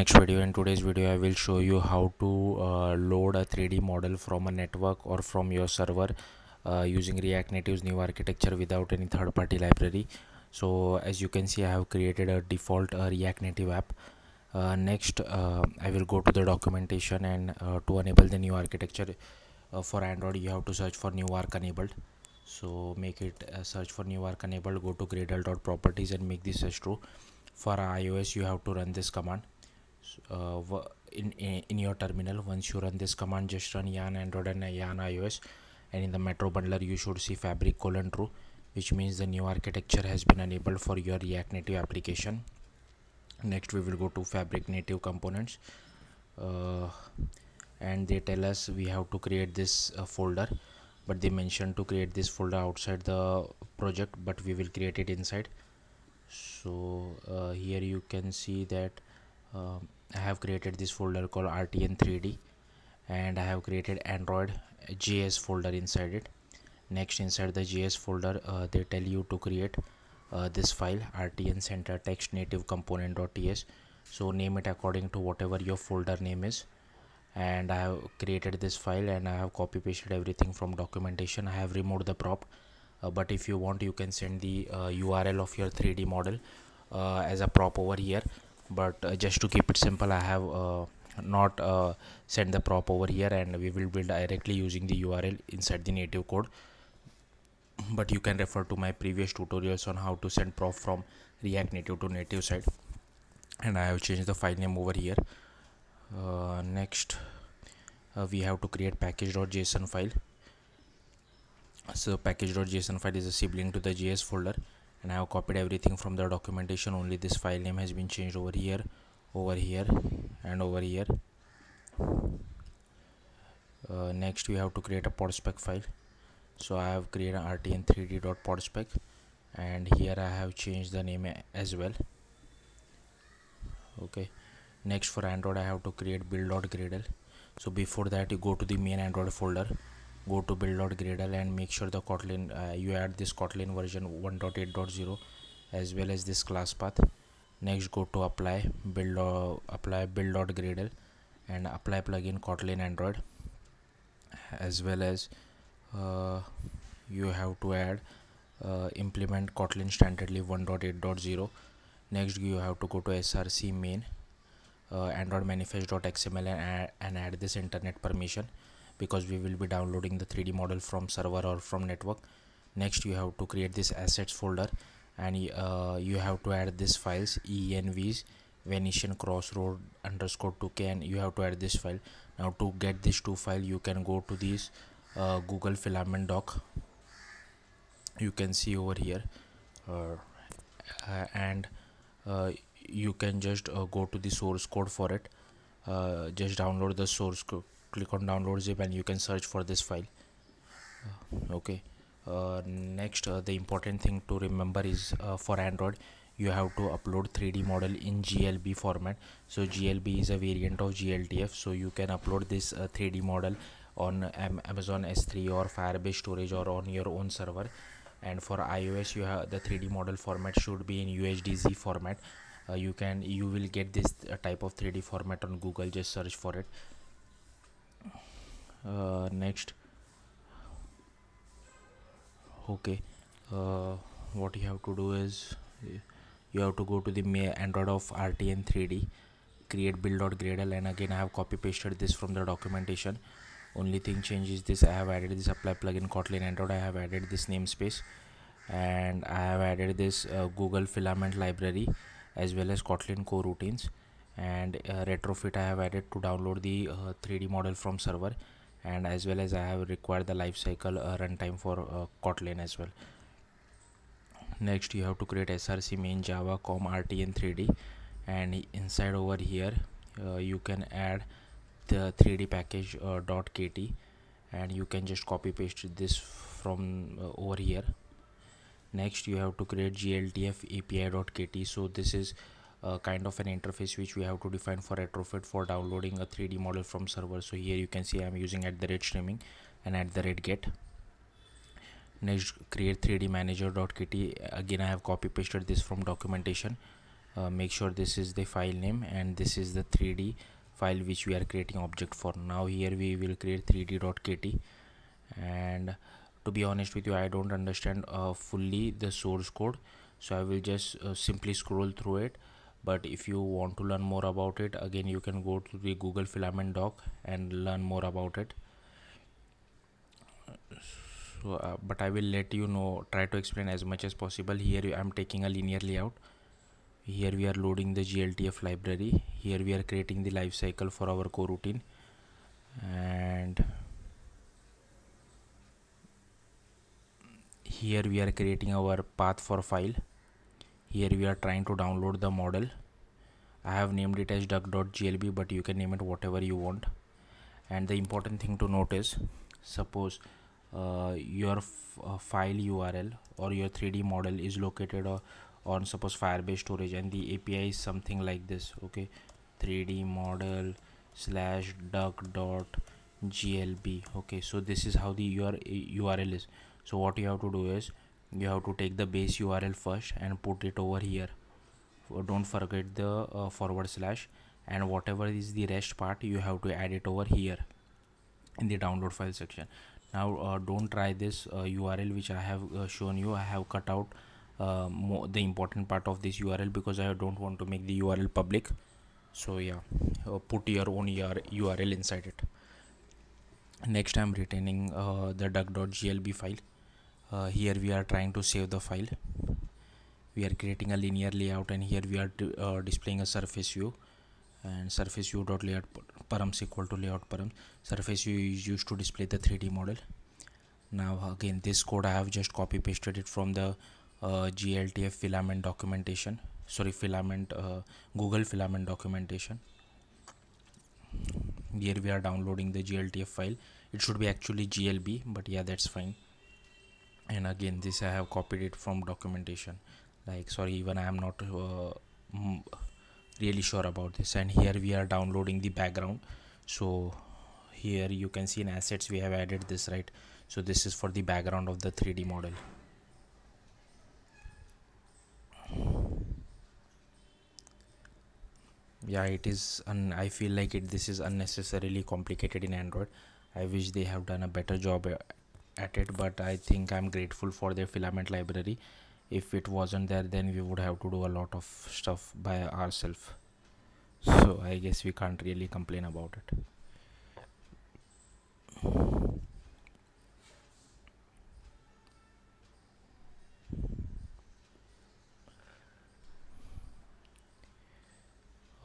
Next video. In today's video I will show you how to load a 3D model from a network or from your server using React Native's new architecture without any third-party library. So as you can see, I have created a default React Native app. Next I will go to the documentation, and to enable the new architecture for Android you have to search for new arc enabled. So make it search for new arc enabled, go to gradle.properties and make this as true. For iOS you have to run this command in your terminal. Once you run this command, just run yarn android and yarn iOS, and in the metro bundler you should see fabric :true, which means the new architecture has been enabled for your React Native application. Next we will go to fabric native components, and they tell us we have to create this folder, but they mentioned to create this folder outside the project, but we will create it inside. So here you can see that I have created this folder called RTN3D, and I have created Android JS folder inside it. Next, inside the JS folder they tell you to create this file rtn center text native component.ts. So name it according to whatever your folder name is, and I have created this file and I have copy pasted everything from documentation. I have removed the prop, but if you want you can send the URL of your 3D model as a prop over here, but just to keep it simple I have not send the prop over here, and we will build directly using the URL inside the native code. But you can refer to my previous tutorials on how to send prop from React Native to native side, and I have changed the file name over here. Next we have to create package.json file. So package.json file is a sibling to the JS folder, and I have copied everything from the documentation. Only this file name has been changed over here, and over here. Next we have to create a podspec file. So I have created an rtn3d.podspec, and here I have changed the name as well. Okay. Next for Android I have to create build.gradle. So before that you go to the main Android folder, go to build.gradle and make sure the Kotlin you add this Kotlin version 1.8.0 as well as this class path. Next go to apply build.gradle and apply plugin Kotlin Android, as well as you have to add implement Kotlin standardly 1.8.0. Next you have to go to src main android manifest.xml and add this internet permission, because we will be downloading the 3D model from server or from network. Next you have to create this assets folder, and you have to add this files envs venetian crossroad underscore 2k, and you have to add this file. Now to get this two file you can go to this Google filament doc, you can see over here, and you can just go to the source code for it. Just download the source code, click on download zip, and you can search for this file. Okay. Next the important thing to remember is for Android you have to upload 3D model in GLB format. So GLB is a variant of GLTF, so you can upload this 3D model on Amazon S3 or Firebase storage or on your own server. And for iOS you have the 3D model format should be in UHDZ format. You will get this type of 3D format on Google, just search for it. Next, okay, what you have to do is you have to go to the Android of RTN3D, create build.gradle, and again I have copy pasted this from the documentation. Only thing changes this, I have added this apply plugin Kotlin Android, I have added this namespace, and I have added this Google filament library as well as Kotlin core routines, and retrofit I have added to download the 3D model from server, and as well as I have required the lifecycle runtime for Kotlin as well. Next you have to create src main java com rtn3d, and inside over here you can add the 3D package .kt, and you can just copy paste this from over here. Next you have to create gltf api.kt. so this is kind of an interface which we have to define for retrofit for downloading a 3D model from server. So here you can see I am using @streaming and @get. Next create 3D manager.kt, again I have copy pasted this from documentation, make sure this is the file name and this is the 3D file which we are creating object for. Now here we will create 3d.kt, and to be honest with you, I don't understand fully the source code, so I will just simply scroll through it. But if you want to learn more about it, again you can go to the Google Filament doc and learn more about it. So but I will let you know, try to explain as much as possible. Here I am taking a linear layout. Here we are loading the gltf library. Here we are creating the life cycle for our coroutine, and here we are creating our path for file. Here we are trying to download the model. I have named it as duck.glb, but you can name it whatever you want. And the important thing to note is, suppose your file URL or your 3D model is located on suppose Firebase storage, and the API is something like this. Okay, 3D model slash duck.glb. Okay, so this is how the your URL is. So what you have to do is, you have to take the base URL first and put it over here. Don't forget the forward slash, and whatever is the rest part you have to add it over here in the download file section. Now don't try this URL which I have shown you. I have cut out the important part of this URL because I don't want to make the URL public. So yeah, put your own URL inside it. Next, I'm retaining the duck.glb file. Here we are trying to save the file. We are creating a linear layout, and here we are displaying a surface view, and surface view dot layout params equal to layout param. Surface view is used to display the 3D model. Now again, this code I have just copy pasted it from the gltf filament documentation, sorry, filament Google Filament documentation. Here we are downloading the gltf file. It should be actually glb, but yeah, that's fine. And again, this I have copied it from documentation. Like, sorry, even I am not really sure about this. And here we are downloading the background. So here you can see in assets we have added this, right? So this is for the background of the 3D model. Yeah, it is I feel like this is unnecessarily complicated in Android. I wish they have done a better job at it, but I think I'm grateful for their filament library. If it wasn't there, then we would have to do a lot of stuff by ourselves. So I guess we can't really complain about it.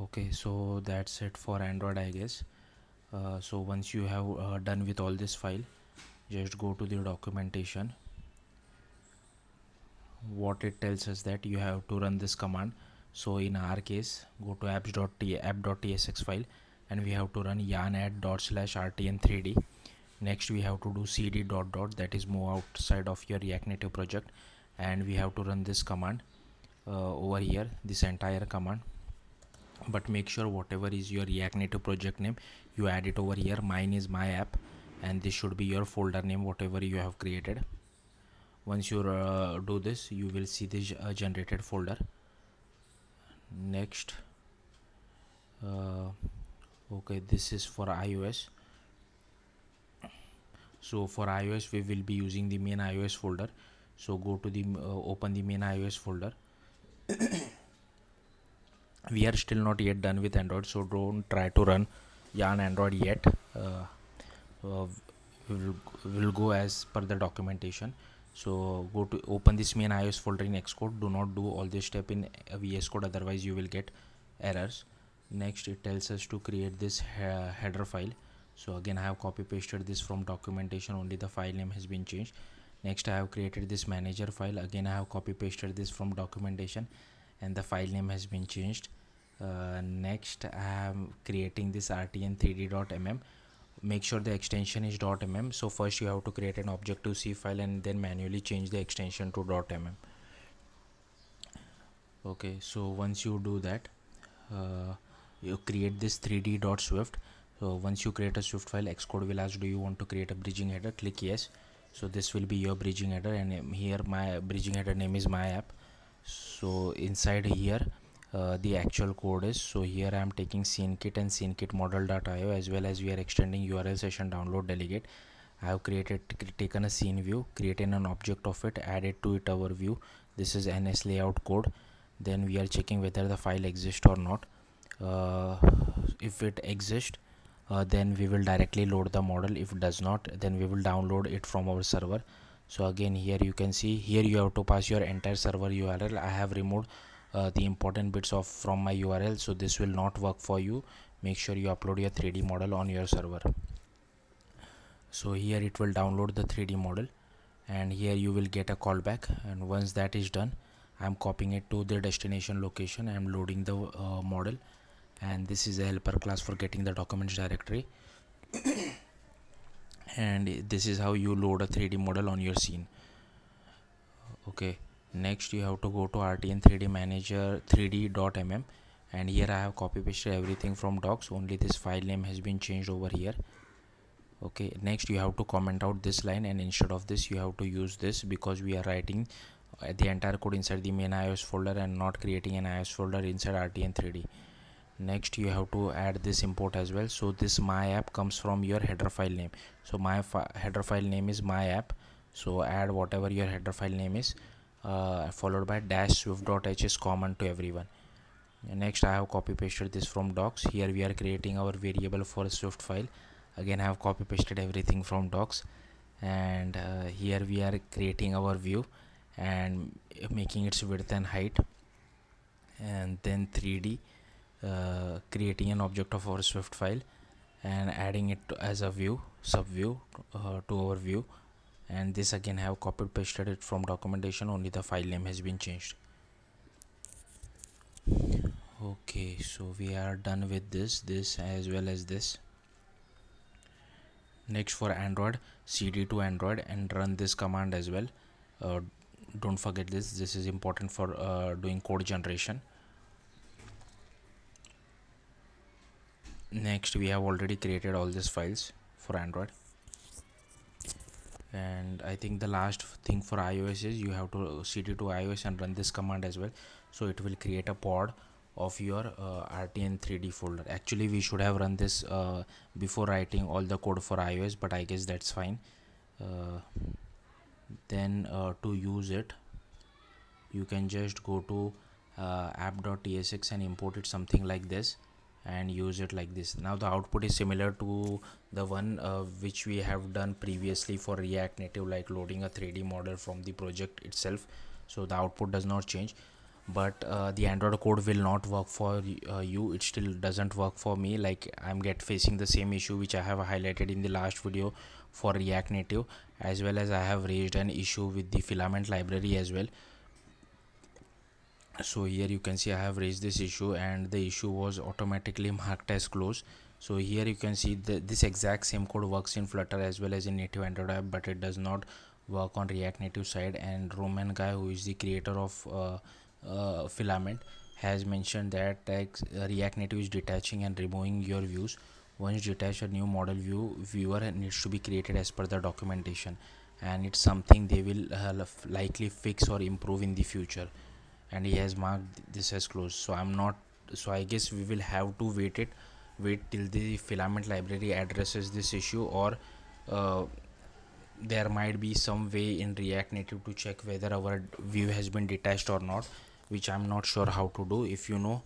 Okay, so that's it for Android, I guess. So once you have done with all this file, just go to the documentation. What it tells us that you have to run this command. So in our case, go to app.tsx file, and we have to run yarn add /rtn3d. Next we have to do cd dot dot, that is move outside of your React Native project, and we have to run this command over here, this entire command. But make sure whatever is your React Native project name, you add it over here. Mine is my app, and this should be your folder name, whatever you have created. Once you do this, you will see this generated folder. Next, okay, this is for iOS. So for iOS we will be using the main iOS folder. So go to the open the main iOS folder. We are still not yet done with Android, so don't try to run yarn Android yet. We'll go as per the documentation. So go to open this main iOS folder in Xcode. Do not do all this step in VS Code, otherwise you will get errors. Next, it tells us to create this header file. So again, I have copy pasted this from documentation, only the file name has been changed. Next, I have created this manager file. Again, I have copy pasted this from documentation, and the file name has been changed. Next, I am creating this rtn3d.mm. Make sure the extension is .mm. So first you have to create an Objective-C file and then manually change the extension to .mm. Okay, so once you do that, you create this 3d.swift. So once you create a Swift file, Xcode will ask, do you want to create a bridging header? Click yes. So this will be your bridging header, and here my bridging header name is my app. So inside here, the actual code is. So here I am taking scenekit and scenekit model.io, as well as we are extending URL session download delegate. I have taken a scene view, created an object of it, added to it our view. This is NS layout code. Then we are checking whether the file exists or not. uh, if it exists, then we will directly load the model. If it does not, then we will download it from our server. So again, here you can see, here you have to pass your entire server URL. I have removed the important bits of from my URL, so this will not work for you. Make sure you upload your 3D model on your server. So here it will download the 3D model, and here you will get a callback, and once that is done, I'm copying it to the destination location. I'm loading the model, and this is a helper class for getting the documents directory. And this is how you load a 3D model on your scene. Okay, next you have to go to RTN 3D manager 3d.mm, and here I have copy pasted everything from docs, only this file name has been changed over here. Okay, next you have to comment out this line, and instead of this you have to use this, because we are writing the entire code inside the main iOS folder and not creating an iOS folder inside RTN 3D. Next you have to add this import as well. So this my app comes from your header file name. So my header file name is my app, so add whatever your header file name is, followed by dash swift.h is common to everyone. Next I have copy pasted this from docs. Here we are creating our variable for a swift file. Again I have copy pasted everything from docs, and here we are creating our view and making its width and height, and then 3D, creating an object of our swift file and adding it as a view, sub view, to our view. And this again I have copied pasted it from documentation, only the file name has been changed. Okay, so we are done with this as well as this. Next, for Android, cd to Android and run this command as well. uh, don't forget this is important for doing code generation. Next, we have already created all these files for Android, and I think the last thing for iOS is you have to cd to iOS and run this command as well. So it will create a pod of your RTN 3D folder. Actually we should have run this before writing all the code for iOS, but I guess that's fine. uh, then to use it, you can just go to app.tsx and import it something like this and use it like this. Now the output is similar to the one which we have done previously for React Native, like loading a 3D model from the project itself. So the output does not change, but the Android code will not work for you. It still doesn't work for me. Like I'm facing the same issue which I have highlighted in the last video for React Native, as well as I have raised an issue with the filament library as well. So here you can see I have raised this issue, and the issue was automatically marked as closed. So here you can see this exact same code works in Flutter as well as in native Android app, but it does not work on React Native side. And Roman guy, who is the creator of filament, has mentioned that React Native is detaching and removing your views. Once detach, a new model viewer needs to be created as per the documentation, and it's something they will likely fix or improve in the future. And he has marked this as closed. So I'm not, so I guess we will have to wait till the filament library addresses this issue, or uh, there might be some way in React Native to check whether our view has been detached or not, which I'm not sure how to do. If you know,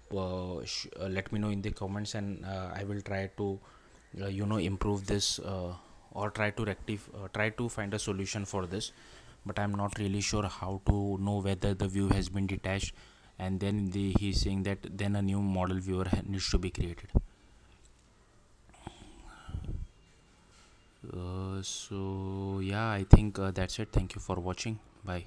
let me know in the comments, and I will try to improve this, or try to find a solution for this. But I'm not really sure how to know whether the view has been detached, and then he's saying that then a new model viewer needs to be created. So yeah, I think that's it. Thank you for watching. Bye.